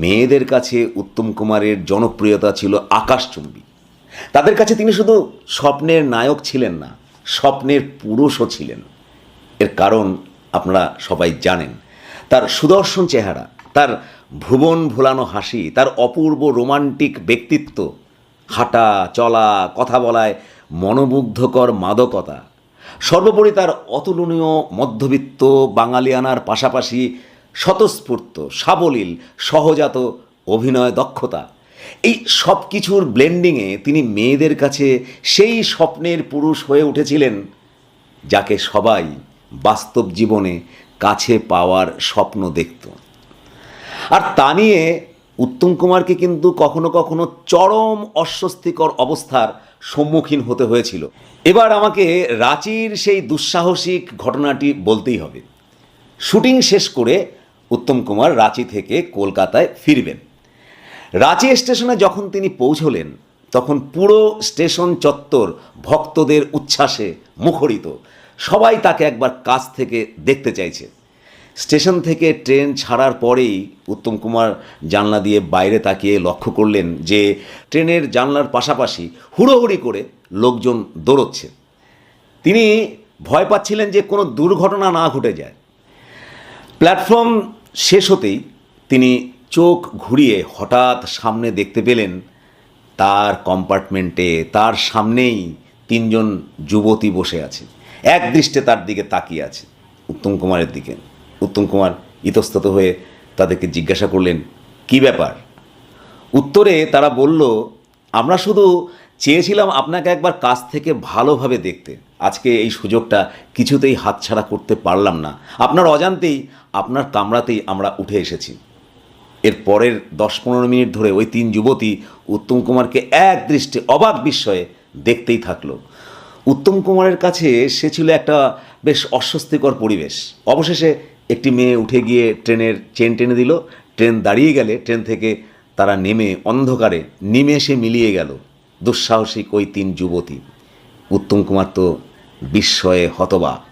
মেয়েদের কাছে উত্তম কুমারের জনপ্রিয়তা ছিল আকাশচুম্বী। তাদের কাছে তিনি শুধু স্বপ্নের নায়ক ছিলেন না, স্বপ্নের পুরুষও ছিলেন। এর কারণ আপনারা সবাই জানেন। তার সুদর্শন চেহারা, তার ভুবন ভোলানো হাসি, তার অপূর্ব রোমান্টিক ব্যক্তিত্ব, হাঁটা চলা কথা বলায় মনোমুগ্ধকর মাদকতা, সর্বোপরি তার অতুলনীয় মধ্যবিত্ত বাঙালিয়ানার পাশাপাশি স্বতঃস্ফূর্ত সাবলীল সহজাত অভিনয় দক্ষতা, এই সব কিছুর ব্লেন্ডিংয়ে তিনি মেয়েদের কাছে সেই স্বপ্নের পুরুষ হয়ে উঠেছিলেন যাকে সবাই বাস্তব জীবনে কাছে পাওয়ার স্বপ্ন দেখত। আর তা নিয়ে উত্তম কুমারকে কিন্তু কখনো কখনো চরম অস্বস্তিকর অবস্থার সম্মুখীন হতে হয়েছিল। এবার আমাকে রাঁচির সেই দুঃসাহসিক ঘটনাটি বলতেই হবে। শুটিং শেষ করে উত্তম কুমার রাঁচি থেকে কলকাতায় ফিরবেন। রাঁচি স্টেশনে যখন তিনি পৌঁছলেন তখন পুরো স্টেশন চত্বর ভক্তদের উচ্ছ্বাসে মুখরিত। সবাই তাকে একবার কাছ থেকে দেখতে চাইছে। স্টেশন থেকে ট্রেন ছাড়ার পরেই উত্তম কুমার জানলা দিয়ে বাইরে তাকিয়ে লক্ষ্য করলেন যে ট্রেনের জানলার পাশাপাশি হুড়োহুড়ি করে লোকজন দৌড়চ্ছে। তিনি ভয় পাচ্ছিলেন যে কোনো দুর্ঘটনা না ঘটে যায়। প্ল্যাটফর্ম শেষ হতেই তিনি চোখ ঘুরিয়ে হঠাৎ সামনে দেখতে পেলেন তার কম্পার্টমেন্টে তার সামনেই তিনজন যুবতী বসে আছে, এক দৃষ্টে তার দিকে তাকিয়ে আছে উত্তম কুমারের দিকে। উত্তম কুমার ইতস্তত হয়ে তাদেরকে জিজ্ঞাসা করলেন, কি ব্যাপার? উত্তরে তারা বলল, আমরা শুধু চেয়েছিলাম আপনাকে একবার কাছ থেকে ভালোভাবে দেখতে। আজকে এই সুযোগটা কিছুতেই হাতছাড়া করতে পারলাম না। আপনার অজান্তেই আপনার কামরাতেই আমরা উঠে এসেছি। এর পরের 10-15 মিনিট ধরে ওই তিন যুবতী উত্তম কুমারকে এক দৃষ্টে অবাক বিস্ময়ে দেখতেই থাকলো। উত্তম কুমারের কাছে সে ছিল একটা বেশ অস্বস্তিকর পরিবেশ। অবশেষে একটি মেয়ে উঠে গিয়ে ট্রেনের চেন টেনে দিল। ট্রেন দাঁড়িয়ে গেলে ট্রেন থেকে তারা নেমে অন্ধকারে নিমেষে মিলিয়ে গেল দুঃসাহসিক ওই তিন যুবতী। উত্তম কুমার তো বিস্ময়ে হতবাক।